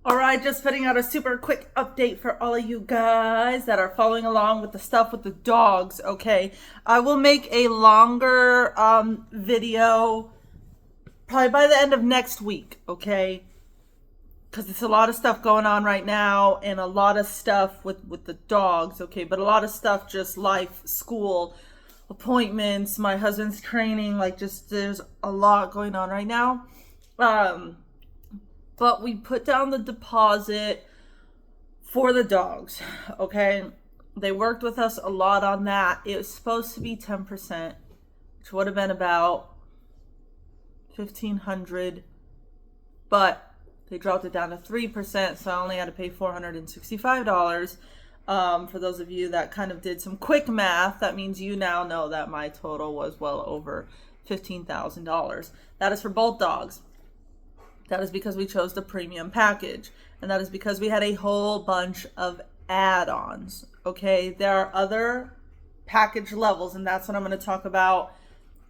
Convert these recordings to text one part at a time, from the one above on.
All right, just putting out a super quick update for all of you guys that are following along with the stuff with the dogs. Okay, I will make a longer video probably by the end of next week. Okay, because it's a lot of stuff going on right now and a lot of stuff with the dogs. Okay, but a lot of stuff just life, school, appointments, my husband's training. Like, just there's a lot going on right now. But we put down the deposit for the dogs. Okay, they worked with us a lot on that. It was supposed to be 10%, which would have been about 1,500, but they dropped it down to 3%, so I only had to pay $465. For those of you that kind of did some quick math, that means you now know that my total was well over $15,000. That is for both dogs. That is because we chose the premium package. And that is because we had a whole bunch of add-ons. Okay, there are other package levels, and that's what I'm going to talk about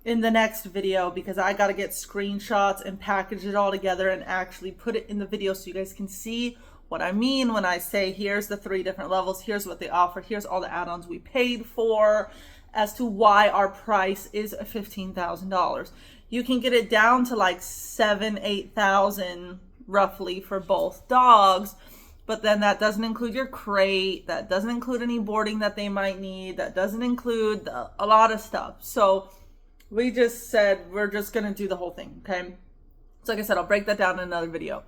in the next video, because I got to get screenshots and package it all together and actually put it in the video so you guys can see what I mean when I say here's the 3 different levels, here's what they offer, here's all the add-ons we paid for, as to why our price is $15,000. You can get it down to like 8,000 roughly for both dogs, but then that doesn't include your crate, that doesn't include any boarding that they might need, that doesn't include a lot of stuff. So we just said we're just gonna do the whole thing. Okay, so like I said, I'll break that down in another video.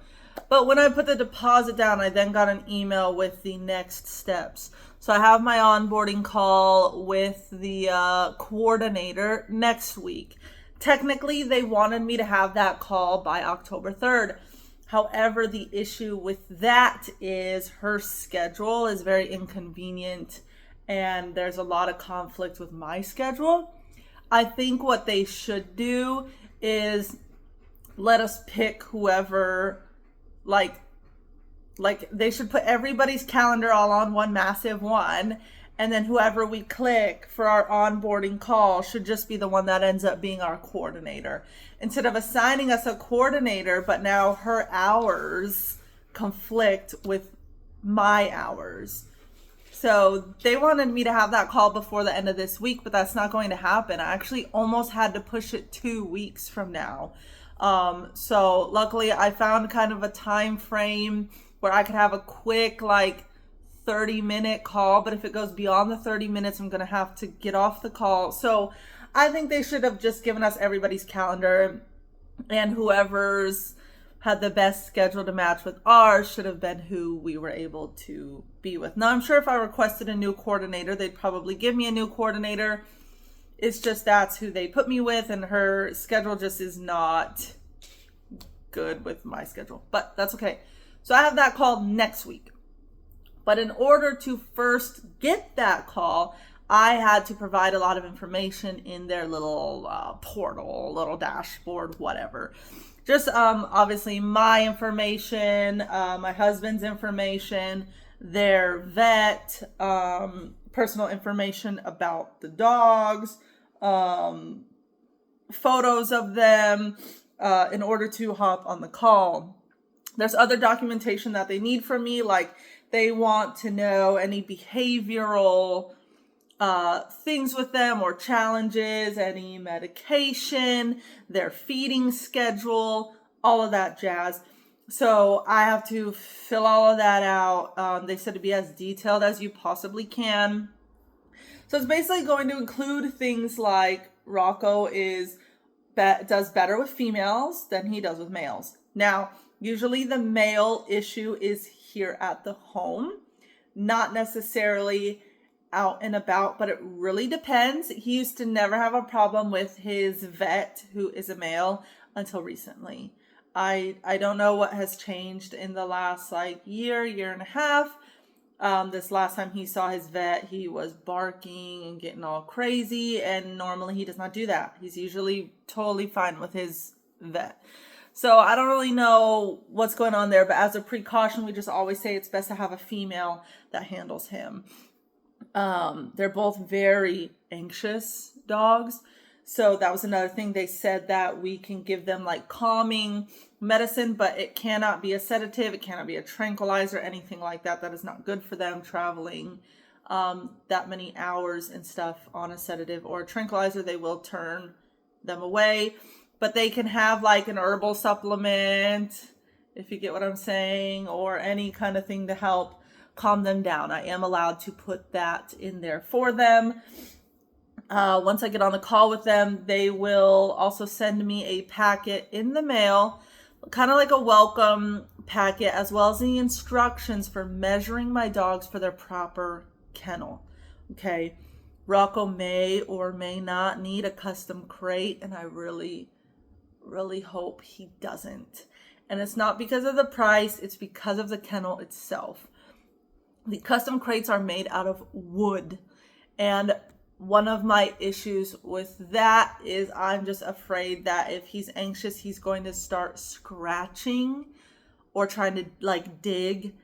But when I put the deposit down, I then got an email with the next steps. So I have my onboarding call with the coordinator next week. Technically, they wanted me to have that call by October 3rd. However, the issue with that is her schedule is very inconvenient and there's a lot of conflict with my schedule. I think what they should do is let us pick whoever, like they should put everybody's calendar all on one massive one, and then whoever we click for our onboarding call should just be the one that ends up being our coordinator. Instead of assigning us a coordinator, but now her hours conflict with my hours. So they wanted me to have that call before the end of this week, but that's not going to happen. I actually almost had to push it 2 weeks from now. So luckily I found kind of a time frame where I could have a quick, like, 30-minute call, but if it goes beyond the 30 minutes, I'm going to have to get off the call. So I think they should have just given us everybody's calendar, and whoever's had the best schedule to match with ours should have been who we were able to be with. Now, I'm sure if I requested a new coordinator, they'd probably give me a new coordinator. It's just that's who they put me with, and her schedule just is not good with my schedule, but that's okay. So I have that call next week. But in order to first get that call, I had to provide a lot of information in their little portal, little dashboard, whatever. Just obviously my information, my husband's information, their vet, personal information about the dogs, photos of them, in order to hop on the call. There's other documentation that they need from me, like they want to know any behavioral things with them or challenges, any medication, their feeding schedule, all of that jazz. So I have to fill all of that out. They said to be as detailed as you possibly can. So it's basically going to include things like Rocco does better with females than he does with males. Now, usually the male issue is here at the home, not necessarily out and about, but it really depends. He used to never have a problem with his vet, who is a male, until recently. I don't know what has changed in the last year and a half. This last time he saw his vet, he was barking and getting all crazy, and normally he does not do that. He's usually totally fine with his vet. So I don't really know what's going on there, but as a precaution, we just always say it's best to have a female that handles him. They're both very anxious dogs. So that was another thing. They said that we can give them like calming medicine, but it cannot be a sedative. It cannot be a tranquilizer, anything like that. That is not good for them traveling that many hours and stuff on a sedative or a tranquilizer. They will turn them away, but they can have like an herbal supplement, if you get what I'm saying, or any kind of thing to help calm them down. I am allowed to put that in there for them. Once I get on the call with them, they will also send me a packet in the mail, kind of like a welcome packet, as well as the instructions for measuring my dogs for their proper kennel. Okay, Rocco may or may not need a custom crate, and I really, really hope he doesn't. And it's not because of the price, it's because of the kennel itself. The custom crates are made out of wood, and one of my issues with that is I'm just afraid that if he's anxious, he's going to start scratching or trying to like dig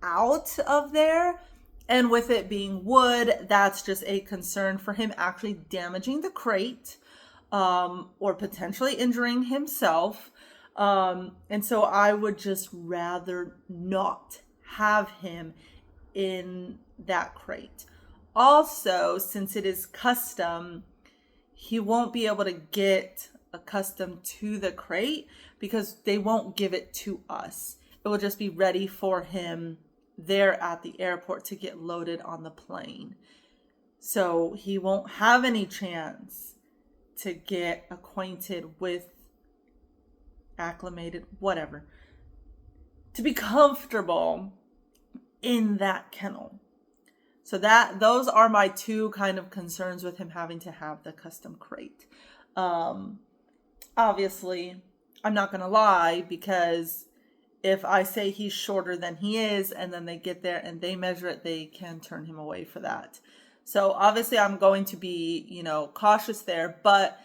out of there. And with it being wood, that's just a concern for him actually damaging the crate or potentially injuring himself. And so I would just rather not have him in that crate. Also, since it is custom, he won't be able to get accustomed to the crate because they won't give it to us. It will just be ready for him there at the airport to get loaded on the plane. So he won't have any chance to get acquainted with, acclimated, whatever, to be comfortable in that kennel. So those are my two kind of concerns with him having to have the custom crate. Obviously, I'm not going to lie, because if I say he's shorter than he is and then they get there and they measure it, they can turn him away for that. So obviously I'm going to be, cautious there. But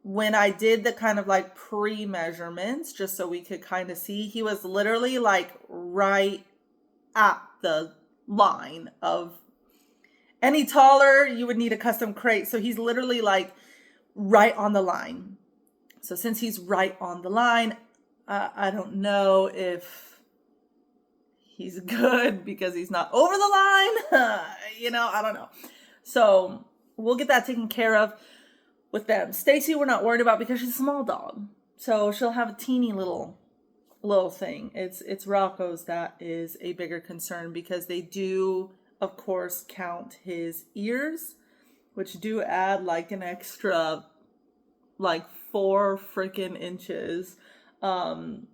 when I did the kind of like pre-measurements, just so we could kind of see, he was literally like right at the line of any taller, you would need a custom crate. So he's literally like right on the line. So since he's right on the line, I don't know if he's good because he's not over the line. I don't know. So we'll get that taken care of with them. Stacy, we're not worried about because she's a small dog. So she'll have a teeny little thing. It's Rocco's that is a bigger concern, because they do, of course, count his ears, which do add like an extra like 4 freaking inches. To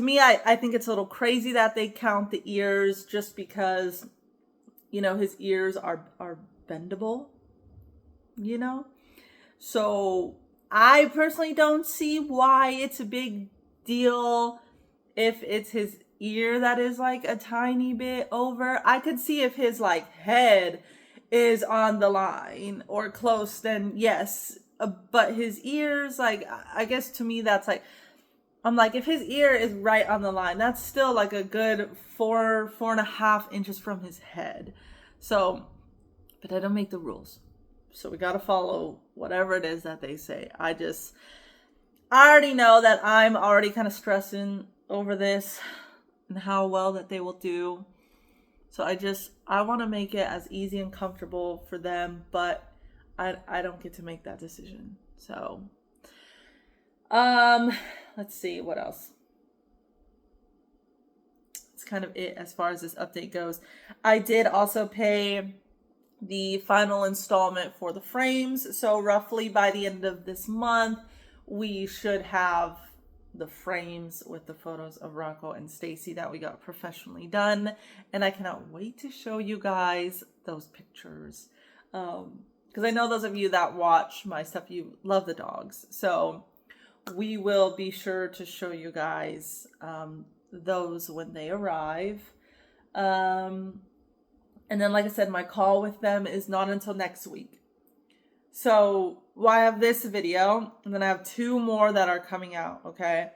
me, I think it's a little crazy that they count the ears, just because, his ears are bendable, So I personally don't see why it's a big deal if it's his ear that is like a tiny bit over. I could see if his like head is on the line or close, then yes. But his ears, like, I guess to me that's like, I'm like, if his ear is right on the line, that's still like a good 4.5 inches from his head. So, but I don't make the rules. So we got to follow whatever it is that they say. I already know that I'm already kind of stressing over this and how well that they will do. So I want to make it as easy and comfortable for them, but I don't get to make that decision. So, let's see what else. It's kind of it as far as this update goes. I did also pay the final installment for the frames. So roughly by the end of this month, we should have the frames with the photos of Rocco and Stacy that we got professionally done. And I cannot wait to show you guys those pictures. Because I know those of you that watch my stuff, you love the dogs. So we will be sure to show you guys those when they arrive. And then, like I said, my call with them is not until next week. So I have this video, and then I have 2 more that are coming out, okay?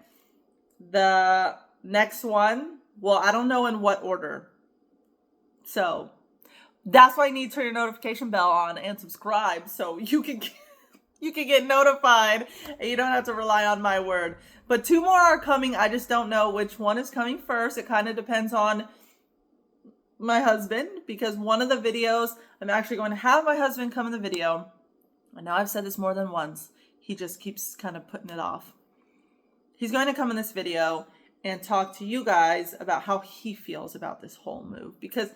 The next one, well, I don't know in what order. So that's why you need to turn your notification bell on and subscribe so you can you can get notified and you don't have to rely on my word. But 2 more are coming. I just don't know which one is coming first. It kind of depends on my husband, because one of the videos, I'm actually going to have my husband come in the video. I know I've said this more than once. He just keeps kind of putting it off. He's going to come in this video and talk to you guys about how he feels about this whole move, because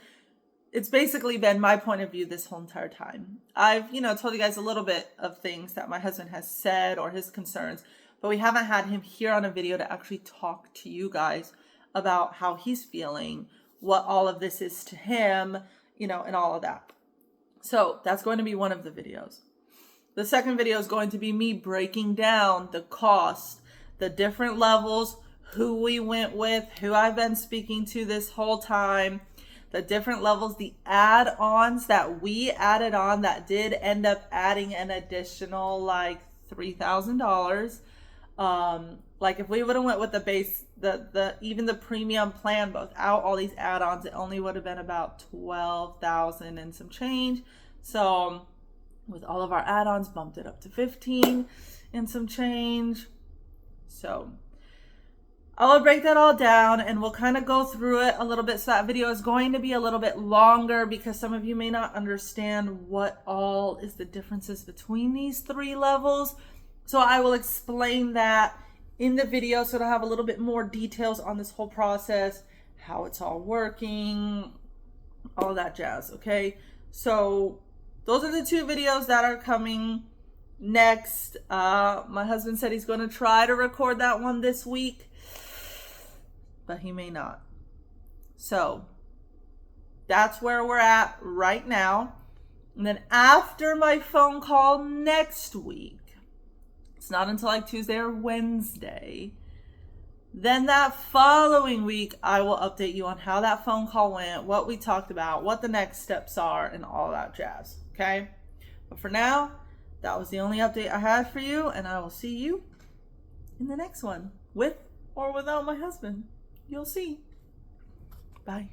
it's basically been my point of view this whole entire time. I've, told you guys a little bit of things that my husband has said or his concerns, but we haven't had him here on a video to actually talk to you guys about how he's feeling, what all of this is to him, and all of that. So that's going to be one of the videos. The second video is going to be me breaking down the cost, the different levels, who we went with, who I've been speaking to this whole time, the different levels, the add-ons that we added on that did end up adding an additional like $3,000. Like if we would have went with the base, even the premium plan, both out all these add-ons, it only would have been about 12,000 and some change. So with all of our add-ons, bumped it up to 15 and some change. So I'll break that all down and we'll kind of go through it a little bit. So that video is going to be a little bit longer because some of you may not understand what all is the differences between these 3 levels. So I will explain that in the video, so it'll have a little bit more details on this whole process, how it's all working, all that jazz, okay? So those are the 2 videos that are coming next. My husband said he's going to try to record that one this week, but he may not. So that's where we're at right now. And then after my phone call next week, it's not until like Tuesday or Wednesday, then that following week, I will update you on how that phone call went, what we talked about, what the next steps are, and all that jazz, okay? But for now, that was the only update I had for you, and I will see you in the next one, with or without my husband. You'll see. Bye.